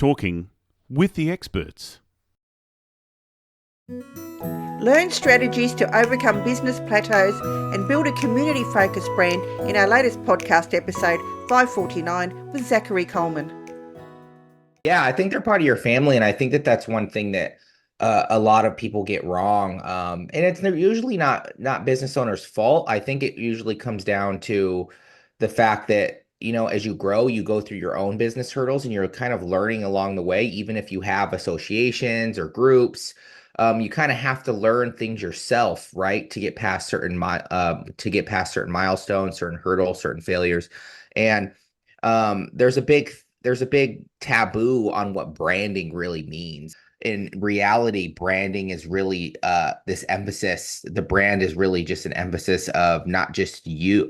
Talking with the experts. Learn strategies to overcome business plateaus and build a community-focused brand in our latest podcast episode, 549, with Zachary Colman. Yeah, I think they're part of your family, and I think that that's one thing that a lot of people get wrong. And it's usually not business owners' fault. I think it usually comes down to the fact that, as you grow, you go through your own business hurdles, and you're kind of learning along the way. Even if you have associations or groups, you kind of have to learn things yourself, right, to get past certain milestones, certain hurdles, certain failures, and there's a big taboo on what branding really means. In reality, branding is really this emphasis. The brand is really just an emphasis of not just you,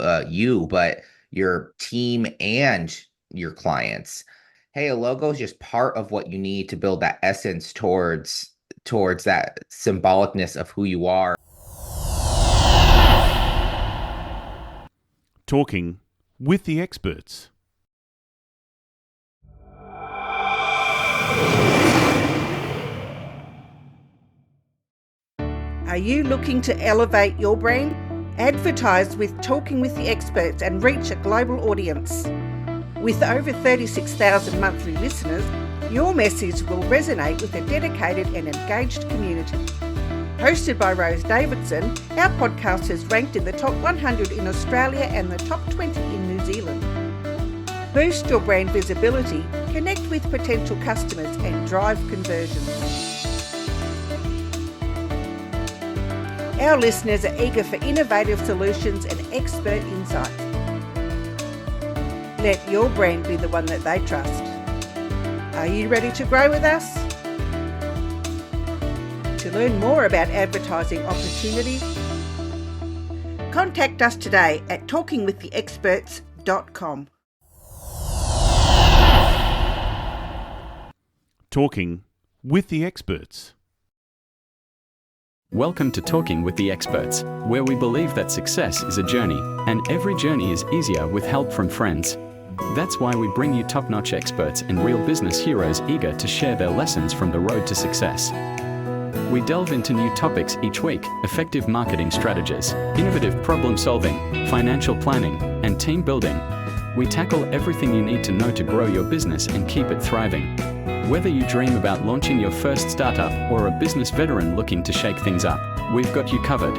but your team and your clients. Hey, a logo is just part of what you need to build that essence towards that symbolicness of who you are. Talking with the experts. Are you looking to elevate your brand? Advertise with Talking with the Experts and reach a global audience. With over 36,000 monthly listeners, your message will resonate with a dedicated and engaged community. Hosted by Rose Davidson, our podcast is ranked in the top 100 in Australia and the top 20 in New Zealand. Boost your brand visibility, connect with potential customers and drive conversions. Our listeners are eager for innovative solutions and expert insight. Let your brand be the one that they trust. Are you ready to grow with us? To learn more about advertising opportunities, contact us today at talkingwiththeexperts.com. Talking with the experts. Welcome to Talking with the Experts, where we believe that success is a journey, and every journey is easier with help from friends. That's why we bring you top-notch experts and real business heroes eager to share their lessons from the road to success. We delve into new topics each week: effective marketing strategies, innovative problem-solving, financial planning, and team building. We tackle everything you need to know to grow your business and keep it thriving. Whether you dream about launching your first startup or a business veteran looking to shake things up, we've got you covered.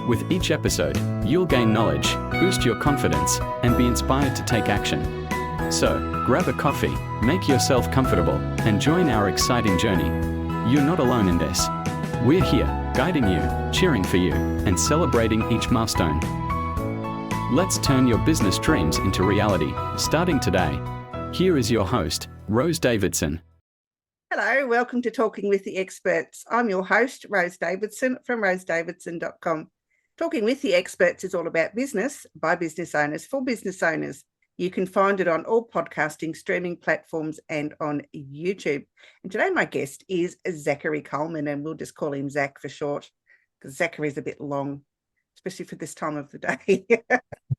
With each episode, you'll gain knowledge, boost your confidence, and be inspired to take action. So, grab a coffee, make yourself comfortable, and join our exciting journey. You're not alone in this. We're here, guiding you, cheering for you, and celebrating each milestone. Let's turn your business dreams into reality, starting today. Here is your host, Rose Davidson. Hello, welcome to Talking with the Experts. I'm your host, Rose Davidson from rosedavidson.com. Talking with the Experts is all about business by business owners for business owners. You can find it on all podcasting streaming platforms and on YouTube. And today my guest is Zachary Colman, and we'll just call him Zach for short, because Zachary's a bit long, especially for this time of the day.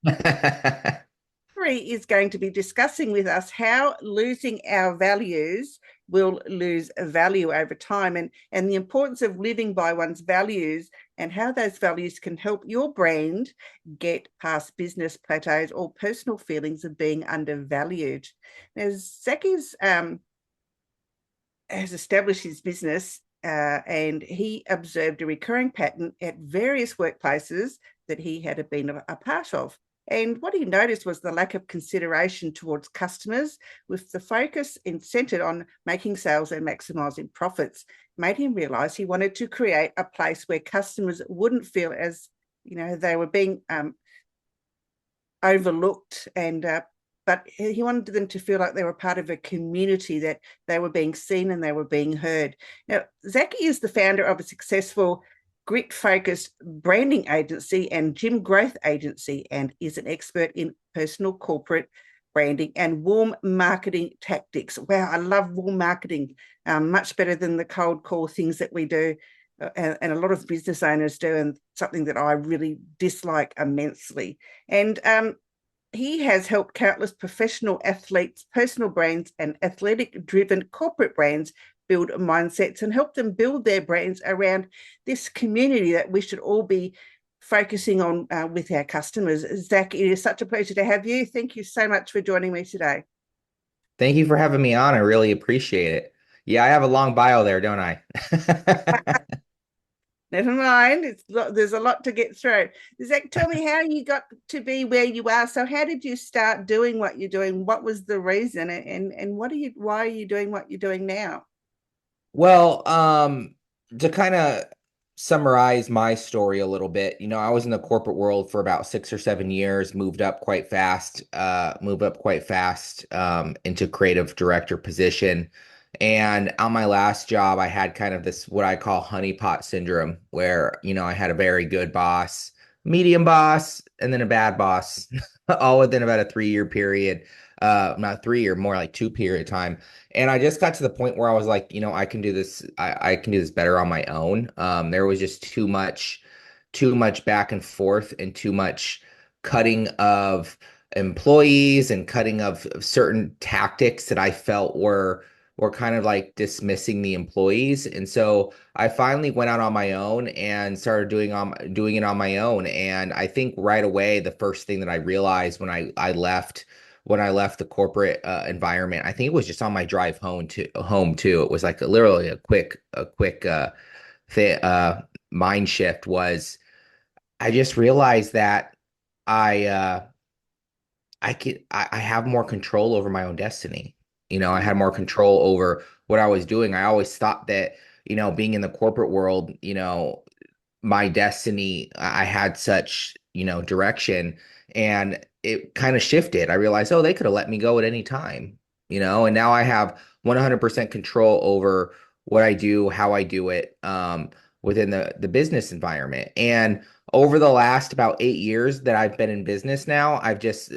Zachary is going to be discussing with us how losing our values will lose value over time, and the importance of living by one's values and how those values can help your brand get past business plateaus or personal feelings of being undervalued. Now, Zach has established his business and he observed a recurring pattern at various workplaces that he had been a part of. And what he noticed was the lack of consideration towards customers, with the focus centered on making sales and maximizing profits, made him realize he wanted to create a place where customers wouldn't feel as, they were being overlooked, but he wanted them to feel like they were part of a community, that they were being seen and they were being heard. Now, Zachy is the founder of a successful grit-focused branding agency and gym growth agency, and is an expert in personal corporate branding and warm marketing tactics. Wow, I love warm marketing, much better than the cold call things that we do, and a lot of business owners do, and something that I really dislike immensely. And He has helped countless professional athletes, personal brands, and athletic-driven corporate brands build mindsets and help them build their brands around this community that we should all be focusing on with our customers. Zach, it is such a pleasure to have you. Thank you so much for joining me today. Thank you for having me on. I really appreciate it. Yeah, I have a long bio there, don't I? Never mind, there's a lot to get through. Zach, tell me how you got to be where you are. So how did you start doing what you're doing? What was the reason, and why are you doing what you're doing now? Well, to kind of summarize my story a little bit, I was in the corporate world for about 6 or 7 years, moved up quite fast into creative director position. And on my last job, I had kind of this, what I call honeypot syndrome, where, I had a very good boss, medium boss, and then a bad boss, all within about a 3 year period. Not 3 year, more like 2 period time. And I just got to the point where I was like, I can do this. I can do this better on my own. There was just too much back and forth and too much cutting of employees and cutting of certain tactics that I felt were kind of like dismissing the employees. And so I finally went out on my own and started doing it on my own. And I think right away, the first thing that I realized when I left the corporate environment, I think it was just on my drive home too. It was like literally a quick mind shift. Was I just realized that I I have more control over my own destiny. I had more control over what I was doing. I always thought that, being in the corporate world, my destiny, I had such, direction, and it kind of shifted. I realized, oh, they could have let me go at any time, and now I have 100% control over what I do, how I do it, within the business environment. And over the last about 8 years that I've been in business now, I've just,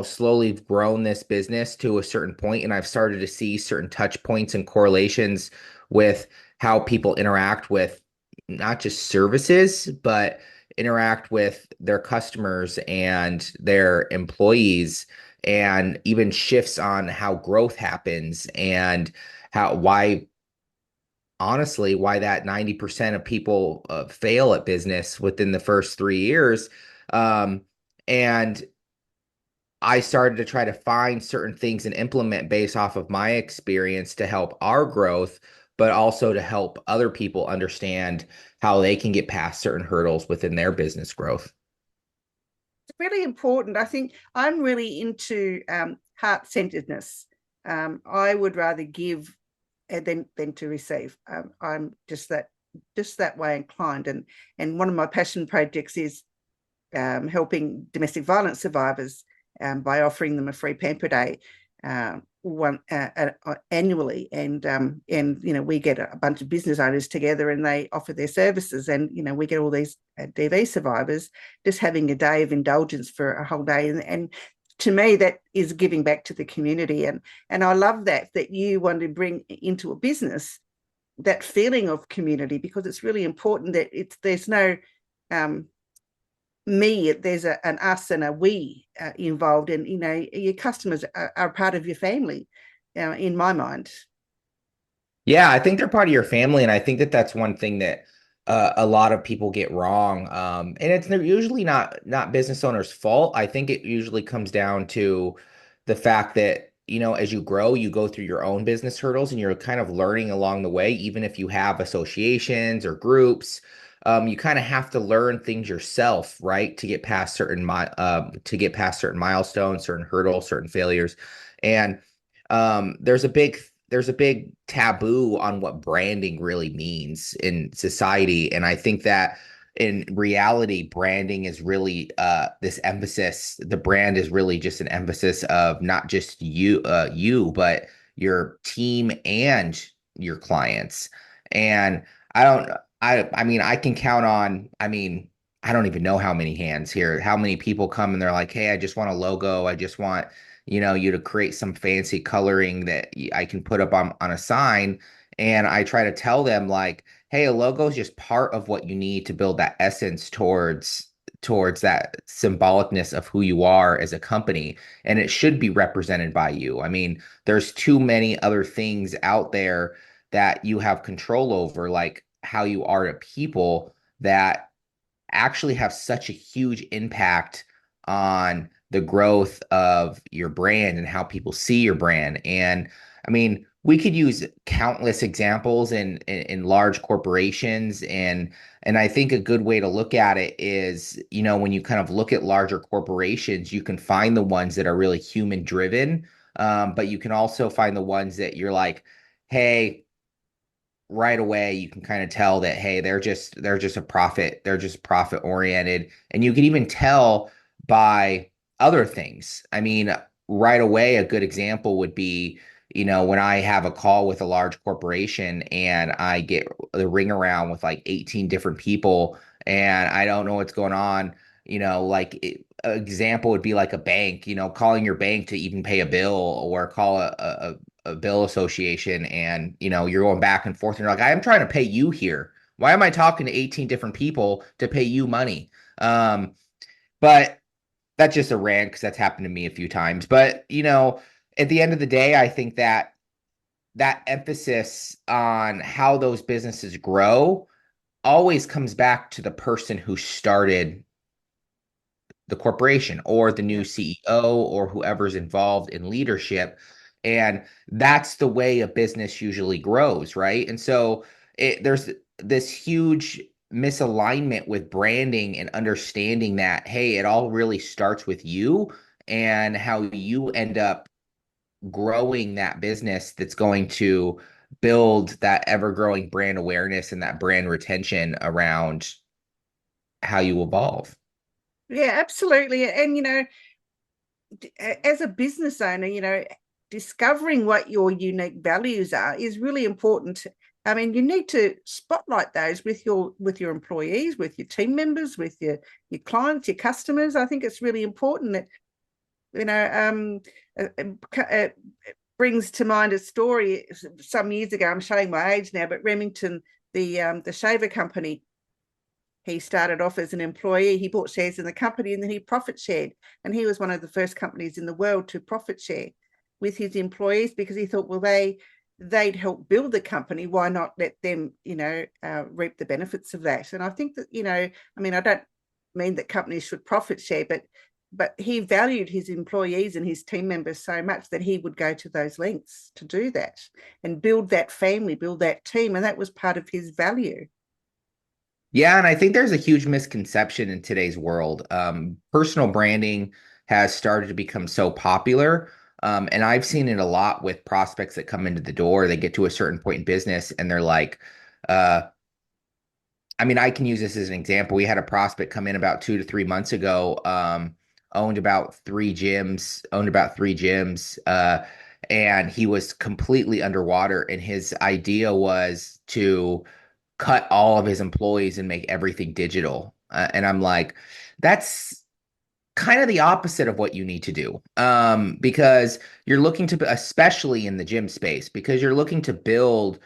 slowly grown this business to a certain point, and I've started to see certain touch points and correlations with how people interact with not just services, but interact with their customers and their employees, and even shifts on how growth happens and why honestly, why that 90% of people fail at business within the first 3 years. And I started to try to find certain things and implement based off of my experience to help our growth, but also to help other people understand how they can get past certain hurdles within their business growth. It's really important. I think I'm really into heart-centeredness. I would rather give than to receive. I'm just that way inclined, and one of my passion projects is helping domestic violence survivors by offering them a free pamper day annually, and we get a bunch of business owners together and they offer their services, and we get all these DV survivors just having a day of indulgence for a whole day, and to me, that is giving back to the community. And I love that you want to bring into a business that feeling of community, because it's really important that there's no me, there's an us and a we involved. And, your customers are part of your family, in my mind. Yeah, I think they're part of your family. And I think that that's one thing that a lot of people get wrong. And it's usually not business owners' fault. I think it usually comes down to the fact that, as you grow, you go through your own business hurdles and you're kind of learning along the way. Even if you have associations or groups, you kind of have to learn things yourself, right? To get past certain milestones, certain hurdles, certain failures. And there's a big taboo on what branding really means in society. And I think that in reality, branding is really this emphasis. The brand is really just an emphasis of not just you, but your team and your clients. And I mean, I can count on, I don't even know how many hands here, how many people come and they're like, hey, I just want a logo. I just want, you to create some fancy coloring that I can put up on a sign. And I try to tell them like, hey, a logo is just part of what you need to build that essence towards towards that symbolicness of who you are as a company, and it should be represented by you. I mean, there's too many other things out there that you have control over, like how you are to people, that actually have such a huge impact on the growth of your brand and how people see your brand. And I mean, we could use countless examples in large corporations, and I think a good way to look at it is, you know, when you kind of look at larger corporations, you can find the ones that are really human driven, but you can also find the ones that you're like, hey, right away you can kind of tell that, hey, they're just profit oriented. And you can even tell by other things. I mean, right away, a good example would be, you know, when I have a call with a large corporation and I get the ring around with like 18 different people and I don't know what's going on, you know, like example would be like a bank, you know, calling your bank to even pay a bill, or call a bill association, and you know, you're going back and forth and you're like, I'm trying to pay you here. Why am I talking to 18 different people to pay you money? But that's just a rant because that's happened to me a few times. But you know, at the end of the day, I think that that emphasis on how those businesses grow always comes back to the person who started the corporation, or the new CEO, or whoever's involved in leadership. And that's the way a business usually grows, right? And so there's this huge misalignment with branding and understanding that, hey, it all really starts with you and how you end up growing that business that's going to build that ever-growing brand awareness and that brand retention around how you evolve. Yeah, absolutely. And, you know, as a business owner, you know, discovering what your unique values are is really important. I mean, you need to spotlight those with your employees, with your team members, with your clients, your customers. I think it's really important that, you know, it brings to mind a story some years ago. I'm showing my age now, but Remington, the shaver company, he started off as an employee. He bought shares in the company and then he profit shared. And he was one of the first companies in the world to profit share with his employees, because he thought, well, they'd help build the company. Why not let them, you know, reap the benefits of that? And I think that, you know, I mean, I don't mean that companies should profit share, but he valued his employees and his team members so much that he would go to those lengths to do that and build that family, build that team. And that was part of his value. Yeah, and I think there's a huge misconception in today's world. Personal branding has started to become so popular. And I've seen it a lot with prospects that come into the door. They get to a certain point in business and they're like, I mean, I can use this as an example. We had a prospect come in about 2 to 3 months ago, owned about three gyms, and he was completely underwater. And his idea was to cut all of his employees and make everything digital. And I'm like, that's kind of the opposite of what you need to do. Because you're looking to, especially in the gym space, because you're looking to build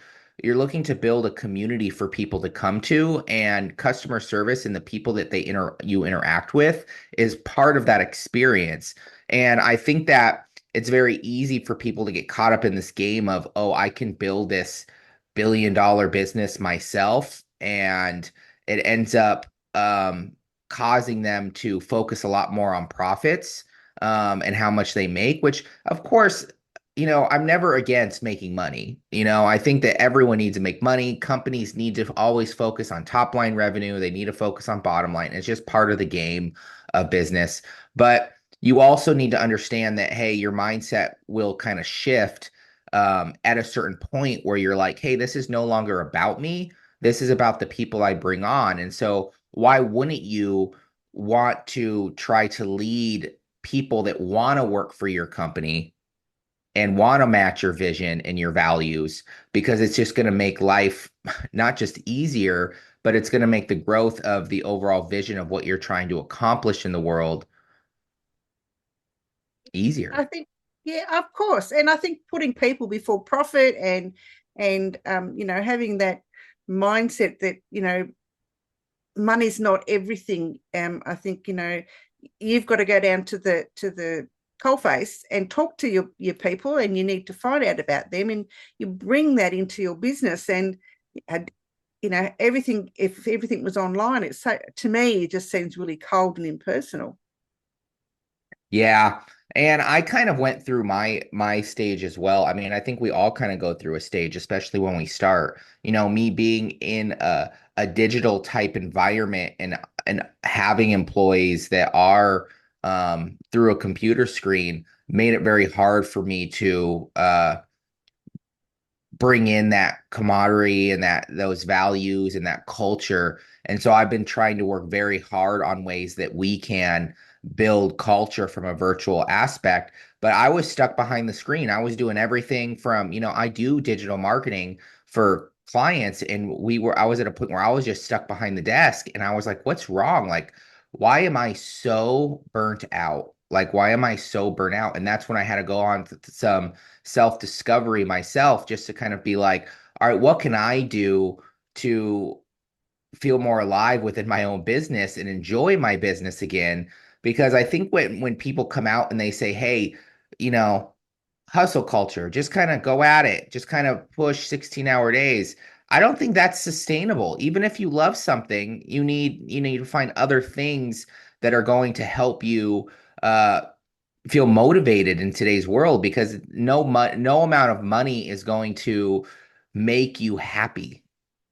a community for people to come to, and customer service and the people that you interact with is part of that experience. And I think that it's very easy for people to get caught up in this game of, oh, I can build this billion-dollar business myself, and it ends up causing them to focus a lot more on profits, and how much they make, which of course, you know, I'm never against making money. You know, I think that everyone needs to make money. Companies need to always focus on top line revenue. They need to focus on bottom line. It's just part of the game of business. But you also need to understand that, hey, your mindset will kind of shift at a certain point where you're like, hey, this is no longer about me. This is about the people I bring on. And so why wouldn't you want to try to lead people that want to work for your company and want to match your vision and your values? Because it's just going to make life not just easier, but it's going to make the growth of the overall vision of what you're trying to accomplish in the world easier. I think, yeah, of course. And I think putting people before profit and you know, having that mindset that, you know, money's not everything. I think, you've got to go down to the coalface and talk to your people, and you need to find out about them, and you bring that into your business. And everything, if everything was online, it's so, to me, it just seems really cold and impersonal. Yeah. And I kind of went through my stage as well. I mean, I think we all kind of go through a stage, especially when we start. Me being in a digital type environment and having employees that are through a computer screen made it very hard for me to bring in that camaraderie and those values and that culture. And so I've been trying to work very hard on ways that we can build culture from a virtual aspect. But I was stuck behind the screen. I was doing everything from, I do digital marketing for clients, and I was at a point where I was just stuck behind the desk, and I was like, what's wrong? Like, why am I so burnt out? Like, why am I so burnt out? And that's when I had to go on to some self-discovery myself, just to kind of be like, all right, what can I do to feel more alive within my own business and enjoy my business again? Because I think when people come out and they say, hey, hustle culture, just kind of go at it, just kind of push 16-hour days. I don't think that's sustainable. Even if you love something, you need to find other things that are going to help you uh feel motivated in today's world, because no amount of money is going to make you happy.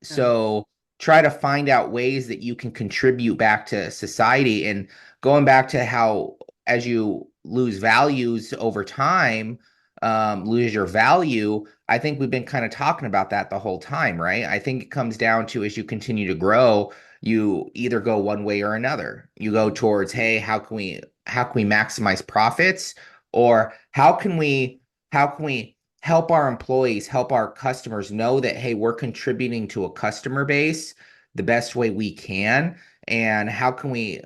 So try to find out ways that you can contribute back to society. And going back to how, as you lose values over time, lose your value, I think we've been kind of talking about that the whole time, right? I think it comes down to, as you continue to grow, you either go one way or another. You go towards, hey, how can we maximize profits, or how can we help our employees, help our customers know that, hey, we're contributing to a customer base the best way we can, and how can we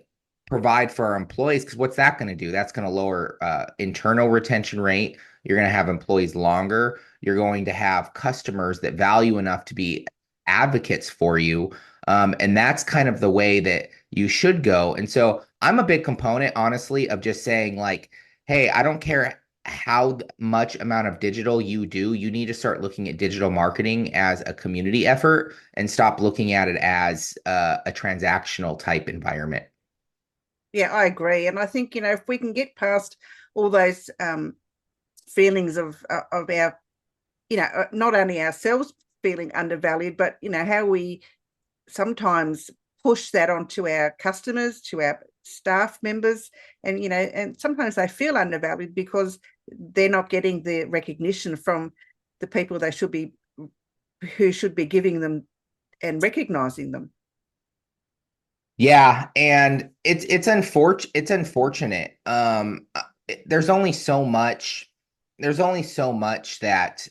provide for our employees? Because what's that going to do? That's going to lower internal retention rate. You're going to have employees longer. You're going to have customers that value enough to be advocates for you. And that's kind of the way that you should go. And so I'm a big component, honestly, of just saying, like, hey, I don't care how much amount of digital you do. You need to start looking at digital marketing as a community effort and stop looking at it as a transactional type environment. Yeah, I agree. And I think, if we can get past all those feelings of our, not only ourselves feeling undervalued, but, how we sometimes push that onto our customers, to our staff members, and, and sometimes they feel undervalued because they're not getting the recognition from the people who should be giving them and recognizing them. Yeah, and it's unfortunate. There's only so much that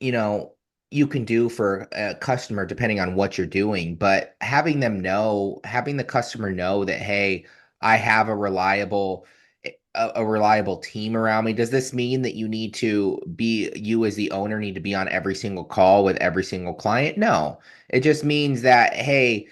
you know you can do for a customer depending on what you're doing, but having the customer know that, hey, I have a reliable team around me. Does this mean that you as the owner need to be on every single call with every single client? No. It just means that, hey,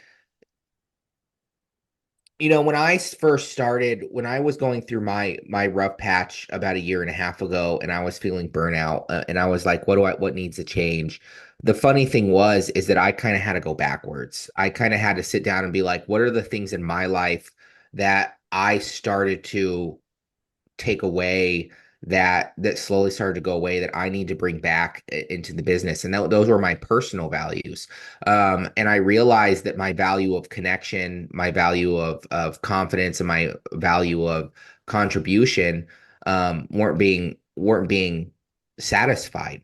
when I first started, when I was going through my rough patch about a year and a half ago, and I was feeling burnout, and I was like, what needs to change? The funny thing is that I kind of had to go backwards. I kind of had to sit down and be like, what are the things in my life that I started to take away, that slowly started to go away, that I need to bring back into the business? And those were my personal values. And I realized that my value of connection, my value of confidence, and my value of contribution weren't being satisfied,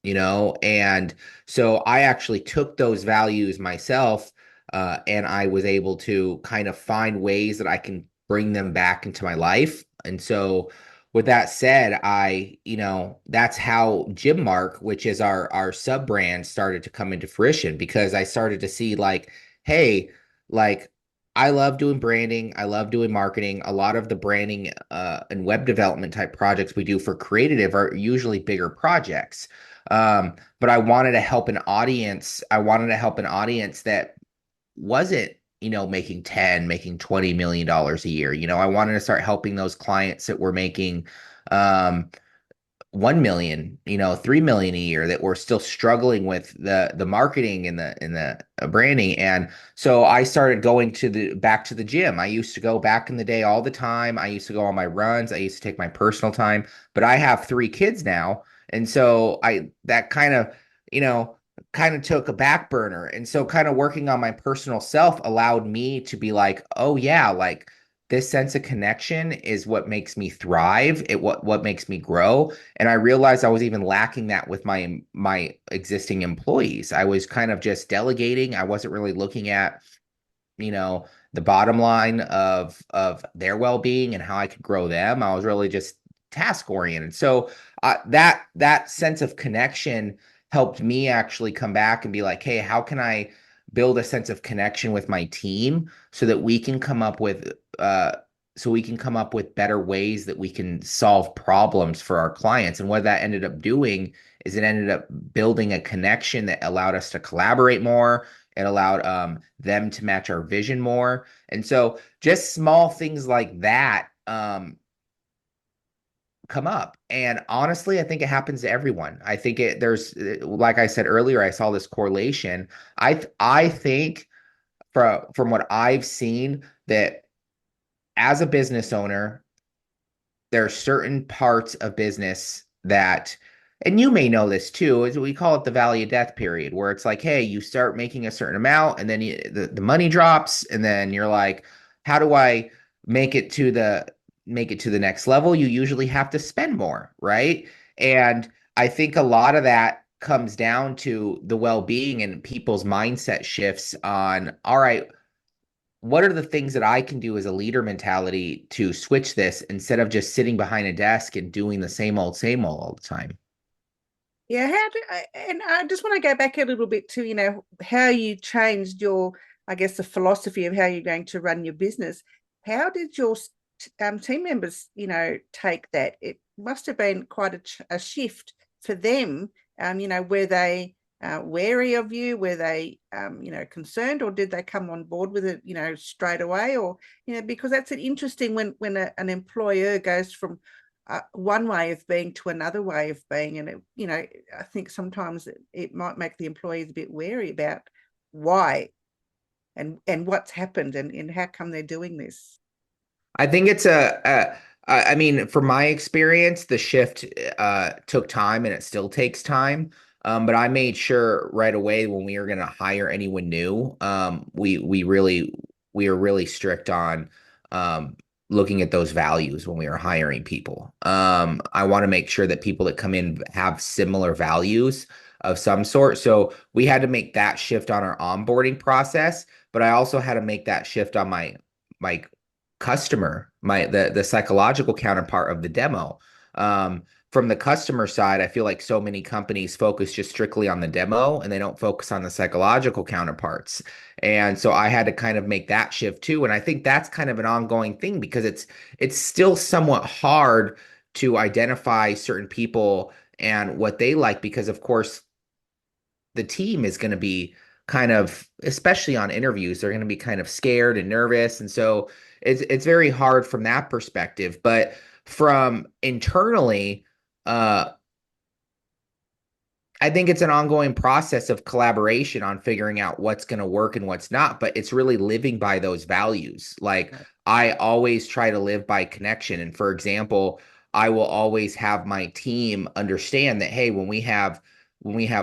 and so I actually took those values myself, and I was able to kind of find ways that I can bring them back into my life. And so with that said, that's how Gymmark, which is our sub brand, started to come into fruition, because I started to see, like, hey, like, I love doing branding. I love doing marketing. A lot of the branding and web development type projects we do for Creative are usually bigger projects. But I wanted to help an audience. I wanted to help an audience that wasn't, making 10, making $20 million a year. I wanted to start helping those clients that were making, um, 1 million, 3 million a year, that were still struggling with the marketing and the branding. And so I started going back to the gym. I used to go back in the day all the time. I used to go on my runs. I used to take my personal time, but I have 3 kids now. And so that kind of took a back burner. And so kind of working on my personal self allowed me to be like, oh yeah, like this sense of connection is what makes me thrive. What makes me grow. And I realized I was even lacking that with my existing employees. I was kind of just delegating. I wasn't really looking at, the bottom line of their well-being and how I could grow them. I was really just task oriented. So that sense of connection helped me actually come back and be like, hey, how can I build a sense of connection with my team so that we can come up with better ways that we can solve problems for our clients. And what that ended up doing is it ended up building a connection that allowed us to collaborate more. It allowed them to match our vision more. And so just small things like that come up. And honestly, I think it happens to everyone. I think there's, like I said earlier, I saw this correlation. I think from what I've seen, that as a business owner, there are certain parts of business that, and you may know this too, is we call it the valley of death period, where it's like, hey, you start making a certain amount and then the money drops, and then you're like, how do I make it to the next level? You usually have to spend more, right? And I think a lot of that comes down to the well-being and people's mindset shifts on, all right, what are the things that I can do as a leader mentality to switch this instead of just sitting behind a desk and doing the same old all the time? Yeah, and I just want to go back a little bit to, how you changed your, I guess, the philosophy of how you're going to run your business. How did your team members, take that? It must have been quite a shift for them. Were they wary of you? Were they, concerned, or did they come on board with it, straight away? Or, because that's an interesting when an employer goes from one way of being to another way of being. And, I think sometimes it might make the employees a bit wary about why and what's happened and how come they're doing this. I think it's I mean, from my experience, the shift took time, and it still takes time. But I made sure right away when we were going to hire anyone new, we are really strict on looking at those values when we are hiring people. I want to make sure that people that come in have similar values of some sort. So we had to make that shift on our onboarding process, but I also had to make that shift on my customer, the psychological counterpart of the demo. From the customer side, I feel like so many companies focus just strictly on the demo and they don't focus on the psychological counterparts. And so I had to kind of make that shift too. And I think that's kind of an ongoing thing because it's still somewhat hard to identify certain people and what they like, because of course the team is going to be kind of, especially on interviews, they're going to be kind of scared and nervous. And so it's very hard from that perspective. But from internally, I think it's an ongoing process of collaboration on figuring out what's going to work and what's not, but it's really living by those values. Like I always try to live by connection. And for example, I will always have my team understand that, hey, when we have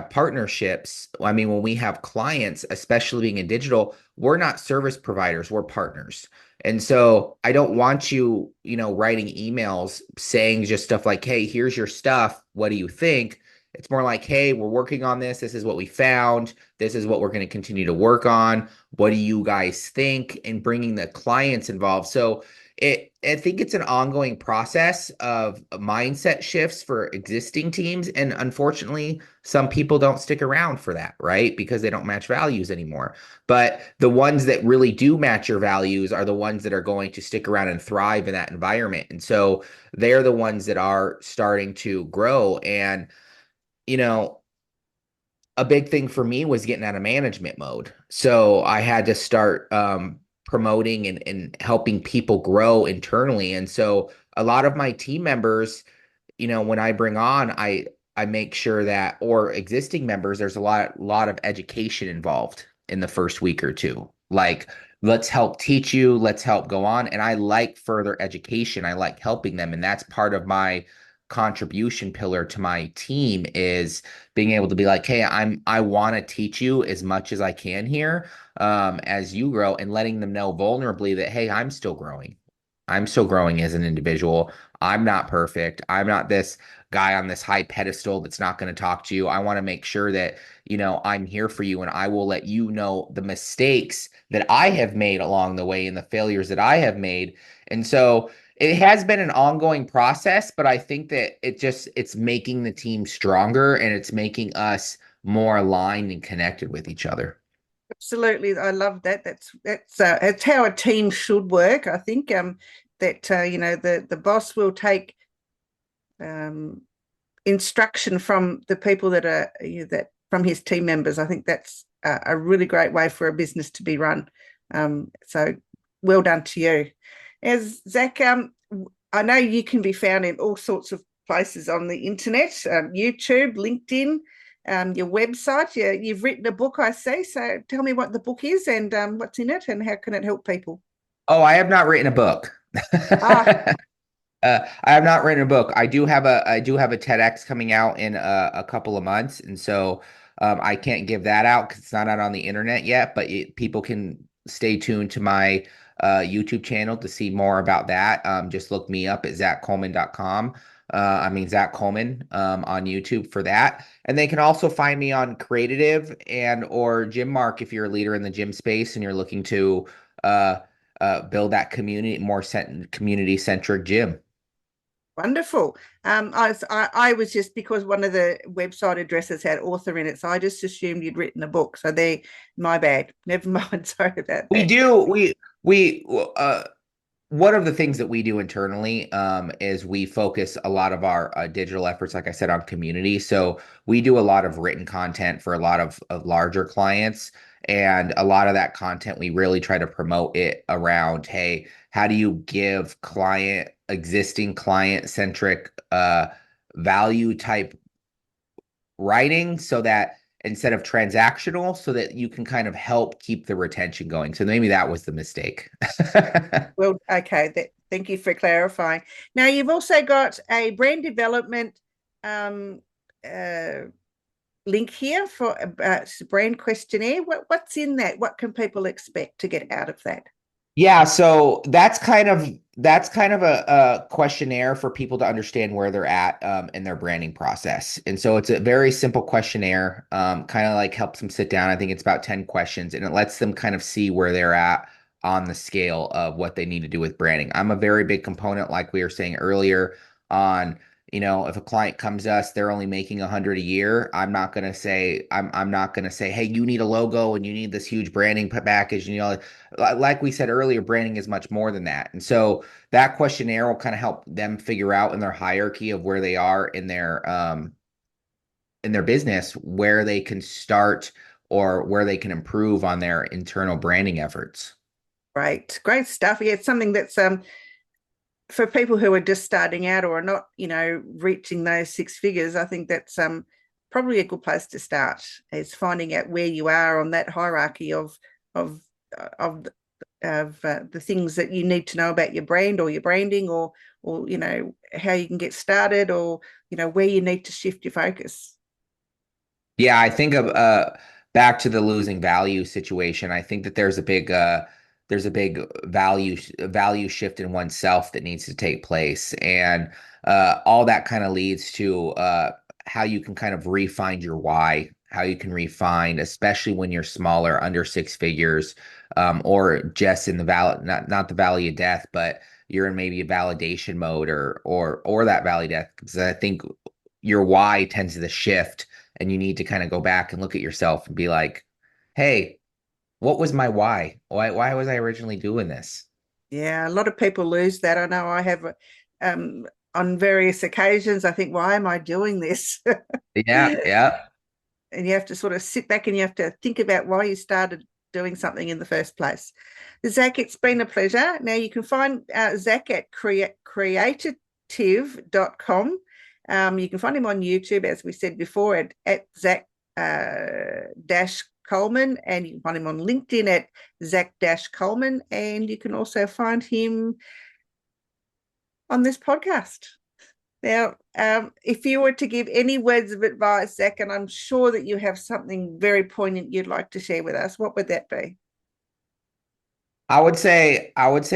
partnerships, I mean, when we have clients, especially being in digital, we're not service providers, we're partners. And so I don't want you, writing emails saying just stuff like, hey, here's your stuff, what do you think? It's more like, hey, we're working on this. This is what we found. This is what we're going to continue to work on. What do you guys think? And bringing the clients involved. So I think it's an ongoing process of mindset shifts for existing teams. And unfortunately, some people don't stick around for that, right? Because they don't match values anymore. But the ones that really do match your values are the ones that are going to stick around and thrive in that environment. And so they're the ones that are starting to grow. And a big thing for me was getting out of management mode. So I had to start promoting and helping people grow internally. And so a lot of my team members, when I bring on, I make sure that, or existing members, there's a lot of education involved in the first week or two. Like, let's help teach you, let's help go on. And I like further education. I like helping them. And that's part of my contribution pillar to my team, is being able to be like, hey, I want to teach you as much as I can here, as you grow, and letting them know vulnerably that, hey, I'm still growing. I'm still growing as an individual. I'm not perfect. I'm not this guy on this high pedestal that's not going to talk to you. I want to make sure that, I'm here for you, and I will let you know the mistakes that I have made along the way and the failures that I have made. And so it has been an ongoing process, but I think that it's making the team stronger, and it's making us more aligned and connected with each other. Absolutely, I love that. That's how a team should work. I think that the boss will take instruction from the people that are that from his team members. I think that's a really great way for a business to be run. So well done to you. As Zach, I know you can be found in all sorts of places on the internet, YouTube, LinkedIn, your website. You've written a book, I see. So tell me what the book is and what's in it and how can it help people? Oh, I have not written a book. I have not written a book. I do have a TEDx coming out in a couple of months, and so I can't give that out because it's not out on the internet yet. But people can stay tuned to my YouTube channel to see more about that. Just look me up at zachcolman.com. Zach Colman on YouTube for that. And they can also find me on Creative and or Gym Mark if you're a leader in the gym space and you're looking to build that community-centric gym. Wonderful. I was just, because one of the website addresses had author in it, so I just assumed you'd written a book. So my bad. Never mind. Sorry about that. We do. One of the things that we do internally is we focus a lot of our digital efforts, like I said, on community. So we do a lot of written content for a lot of larger clients. And a lot of that content, we really try to promote it around, hey, how do you give existing client-centric value type writing so that instead of transactional, so that you can kind of help keep the retention going. So maybe that was the mistake. Well, okay. Thank you for clarifying. Now, you've also got a brand development link here for a brand questionnaire. What's in that? What can people expect to get out of that? Yeah, so that's kind of a questionnaire for people to understand where they're at in their branding process. And so it's a very simple questionnaire, kind of like helps them sit down. I think it's about 10 questions, and it lets them kind of see where they're at on the scale of what they need to do with branding. I'm a very big component, like we were saying earlier, on if a client comes to us, they're only making 100 a year. I'm not going to say, hey, you need a logo and you need this huge branding package. And, like we said earlier, branding is much more than that. And so that questionnaire will kind of help them figure out in their hierarchy of where they are in their business, where they can start or where they can improve on their internal branding efforts. Great stuff. Yeah, it's something that's for people who are just starting out or are not, reaching those six figures. I think that's probably a good place to start, is finding out where you are on that hierarchy of the things that you need to know about your brand or your branding, or how you can get started, or where you need to shift your focus. Yeah, I think of back to the losing value situation. I think that there's a big value shift in oneself that needs to take place, and all that kind of leads to how you can kind of refine your why, how you can refine, especially when you're smaller, under six figures, or just in the not the valley of death, but you're in maybe a validation mode or that valley of death, because I think your why tends to shift, and you need to kind of go back and look at yourself and be like, hey, what was my why? Why was I originally doing this? Yeah, a lot of people lose that. I know I have on various occasions. I think, why am I doing this? Yeah. and you have to sort of sit back and you have to think about why you started doing something in the first place. Zach, it's been a pleasure. Now you can find Zach at creative.com. You can find him on YouTube, as we said before, at Zach Colman, and you can find him on LinkedIn at Zach Colman, and you can also find him on this podcast. Now, if you were to give any words of advice, Zach, and I'm sure that you have something very poignant you'd like to share with us, what would that be? I would say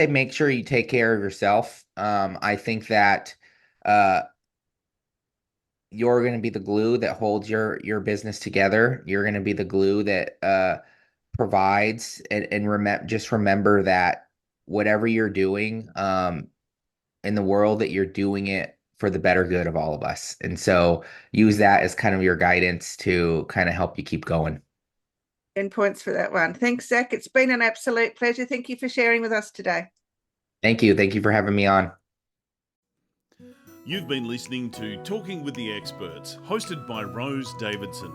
make sure you take care of yourself. I think that you're going to be the glue that holds your business together. You're going to be the glue that provides, and remember that whatever you're doing in the world, that you're doing it for the better good of all of us. And so use that as kind of your guidance to kind of help you keep going. 10 points for that one. Thanks, Zach. It's been an absolute pleasure. Thank you for sharing with us today. Thank you. Thank you for having me on. You've been listening to Talking with the Experts, hosted by Rose Davidson.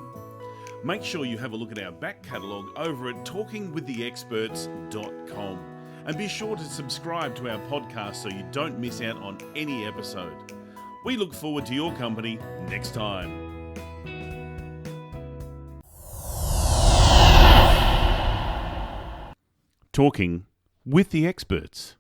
Make sure you have a look at our back catalogue over at talkingwiththeexperts.com, and be sure to subscribe to our podcast so you don't miss out on any episode. We look forward to your company next time. Talking with the Experts.